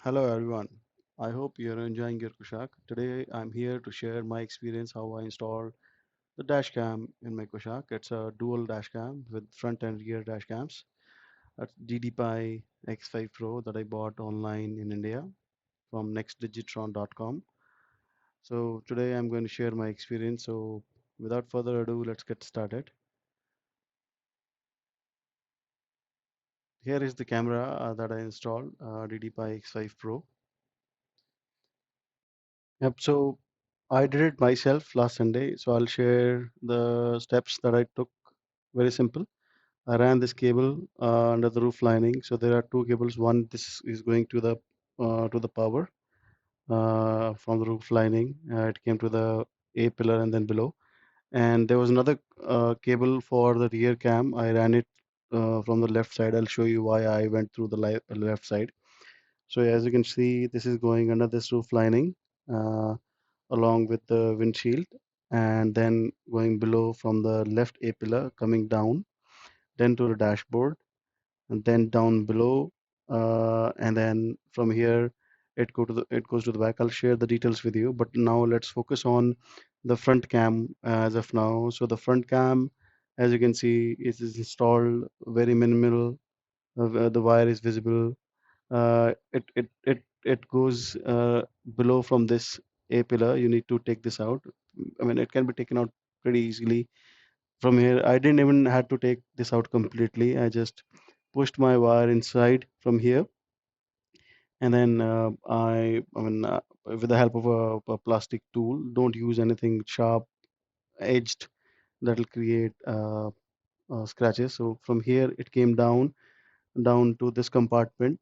Hello everyone. I hope you're enjoying your Kushaq. Today I'm here to share my experience how I installed the dash cam in my Kushaq. It's a dual dash cam with front and rear dash cams. That's DDPAI X5Pro that I bought online in India from nextdigitron.com. So today I'm going to share my experience. So without further ado, let's get started. Here is the camera that I installed, DDPAI X5 Pro. Yep, so I did it myself last Sunday, so I'll share the steps that I took. Very simple. I ran this cable under the roof lining. So there are two cables. One, this is going to the power from the roof lining. It came to the A pillar and then below. And there was another cable for the rear cam. I ran it from the left side. I'll show you why I went through the left side. So as you can see, this is going under this roof lining. Along with the windshield, and then going below from the left A pillar coming down, then to the dashboard, and then down below, and then from here it goes to the back. I'll share the details with you, but now let's focus on the front cam as of now. So the front cam, as you can see, is installed very minimal. The wire is visible. It goes below from this A pillar. You need to take this out. I mean, it can be taken out pretty easily from here. I didn't even had to take this out completely. I just pushed my wire inside from here, and then with the help of a plastic tool. Don't use anything sharp edged that will create scratches. So from here it came down to this compartment.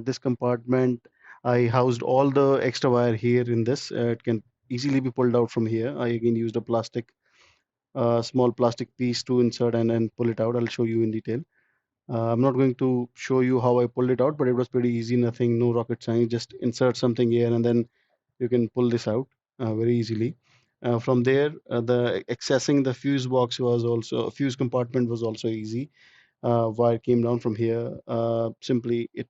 This compartment, I housed all the extra wire here in this. It can easily be pulled out from here. I again used a small plastic piece to insert and pull it out. I'll show you in detail. I'm not going to show you how I pulled it out, but it was pretty easy, nothing, no rocket science. Just insert something here and then you can pull this out very easily. From there, the accessing the fuse box was also, fuse compartment was also easy. Wire came down from here. Simply, it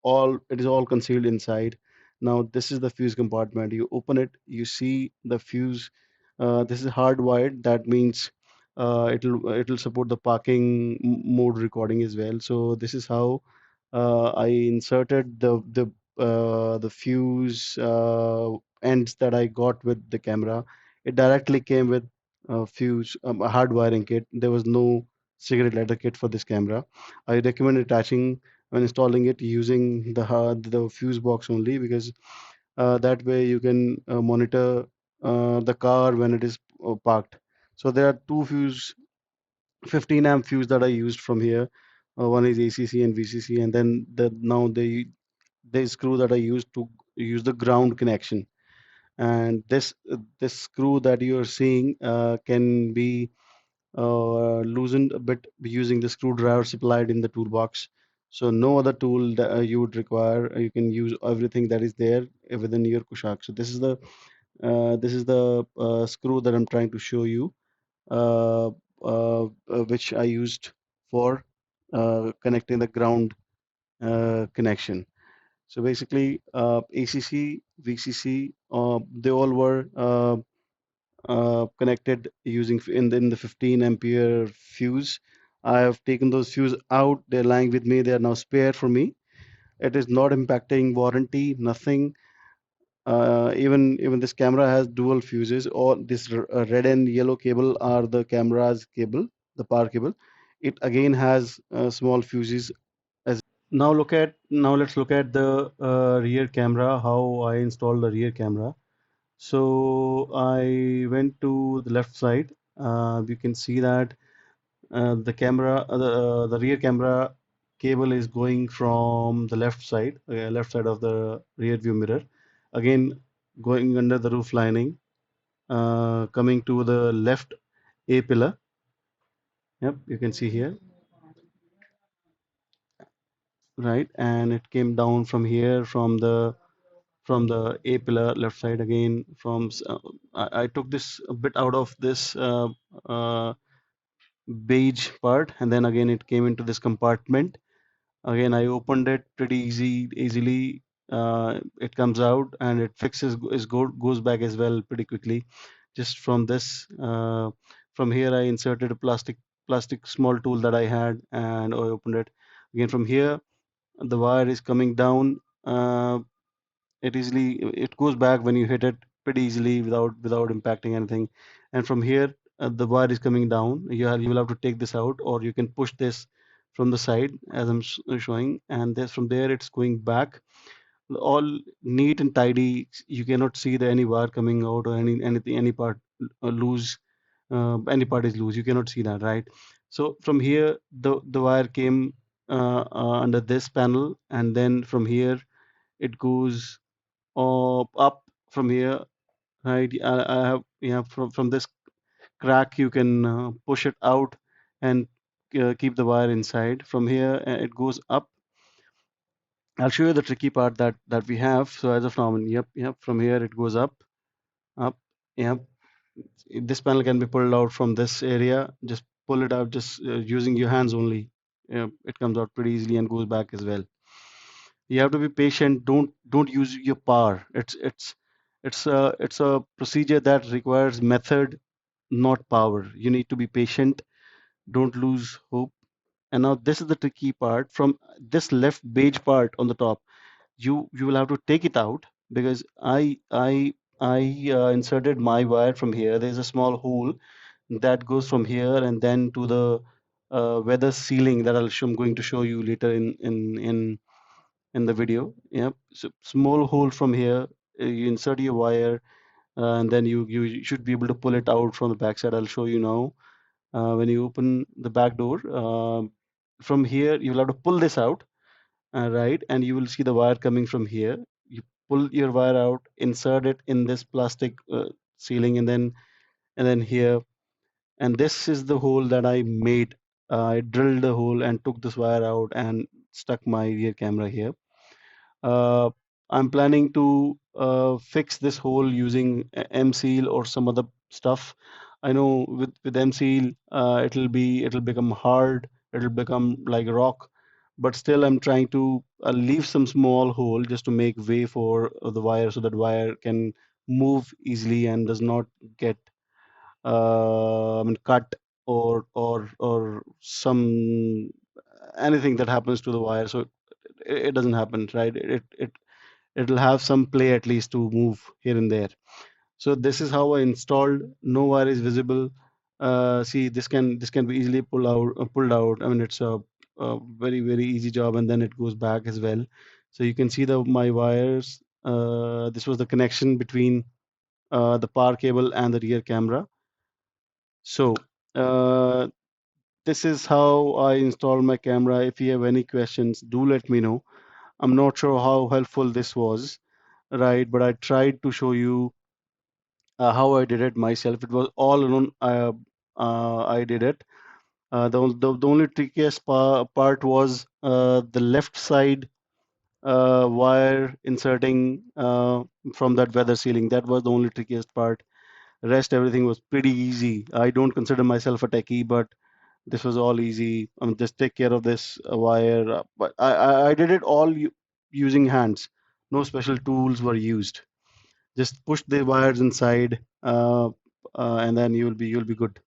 is all concealed inside. Now this is the fuse compartment. You open it, you see the fuse. This is hardwired. That means it'll support the parking mode recording as well. So this is how I inserted the fuse ends that I got with the camera. It directly came with fuse a hard wiring kit. There was no cigarette lighter kit for this camera. I recommend attaching when installing it using the fuse box only, because that way you can monitor the car when it is parked. So there are two fuse 15 amp fuse that I used from here. One is ACC and VCC, and then the screw that I used to use the ground connection. And this screw that you are seeing can be loosened a bit using the screwdriver supplied in the toolbox. So no other tool that you would require. You can use everything that is there within your Kushaq. So this is the screw that I'm trying to show you, uh, which I used for connecting the ground connection. So basically, ACC, VCC, they all were connected using in the 15 ampere fuse. I have taken those fuse out. They're lying with me. They are now spare for me. It is not impacting warranty, nothing. Even this camera has dual fuses. All this red and yellow cable are the camera's cable, the power cable. It again has small fuses as. Now let's look at the rear camera. How I installed the rear camera. So I went to the left side. You can see that the rear camera cable is going from the left side of the rear view mirror. Again, going under the roof lining, coming to the left A pillar. Yep, you can see here, right? And it came down from here from the A pillar left side again. I took this a bit out of this uh, beige part, and then again it came into this compartment. Again, I opened it pretty easily. It comes out and it fixes goes back as well pretty quickly. Just from this, from here I inserted a plastic small tool that I had, and I opened it. Again, from here the wire is coming down. It goes back when you hit it pretty easily without impacting anything. And from here the wire is coming down. You will have to take this out, or you can push this from the side as I'm showing, and this from there it's going back all neat and tidy. You cannot see any wire coming out or anything, any part loose. Any part is loose, you cannot see that, right? So from here the wire came under this panel, and then from here it goes up from here, right? I have, yeah, from this crack you can push it out and keep the wire inside. From here it goes up. I'll show you the tricky part that we have. So as of now, yep, from here it goes up, yep. This panel can be pulled out from this area. Just pull it out, just using your hands only. It comes out pretty easily and goes back as well. You have to be patient. Don't use your power. It's a procedure that requires method, not power. You need to be patient. Don't lose hope. And now this is the tricky part. From this left beige part on the top, you will have to take it out, because I inserted my wire from here. There's a small hole that goes from here and then to the weather sealing that I'm going to show you later in the video. Yep. So small hole from here. You insert your wire, and then you should be able to pull it out from the backside. I'll show you now. When you open the back door, from here you will have to pull this out, right? And you will see the wire coming from here. You pull your wire out, insert it in this plastic sealing, and then here. And this is the hole that I made. I drilled the hole and took this wire out and stuck my rear camera here. Uh, I'm planning to fix this hole using M-Seal or some other stuff. I know with M-Seal, it'll become hard. It'll become like rock. But still, I'm trying to leave some small hole just to make way for the wire, so that wire can move easily and does not get I mean, cut or some anything that happens to the wire. So it doesn't happen, right? It'll have some play at least to move here and there. So this is how I installed. No wire is visible. See, this can be easily pulled out. I mean, it's a very easy job, and then it goes back as well. So you can see my wires. This was the connection between the power cable and the rear camera. So uh, this is how I installed my camera. If you have any questions, do let me know. I'm not sure how helpful this was, right? But I tried to show you how I did it myself. It was all alone. I did it. The only trickiest part was the left side wire inserting from that weather sealing. That was the only trickiest part. Rest everything was pretty easy. I don't consider myself a techie, but this was all easy. I mean, just take care of this wire. But I did it all using hands. No special tools were used. Just push the wires inside, and then you'll be good.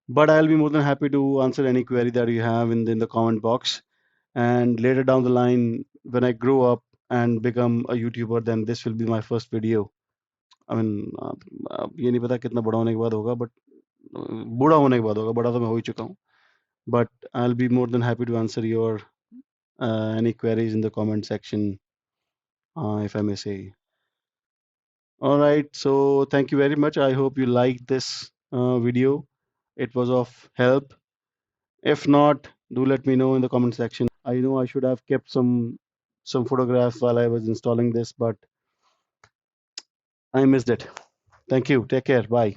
But I'll be more than happy to answer any query that you have in the comment box. And later down the line, when I grow up and become a YouTuber, then this will be my first video. I mean, ये नहीं पता कितना बड़ा होने के बाद होगा, but बूढ़ा होने के बाद होगा. बड़ा तो मैं हो ही चुका हूँ. But I'll be more than happy to answer your any queries in the comment section, if I may say. All right, so thank you very much. I hope you liked this video. It was of help. If not, do let me know in the comment section. I know I should have kept some photographs while I was installing this, but I missed it. Thank you. Take care. Bye.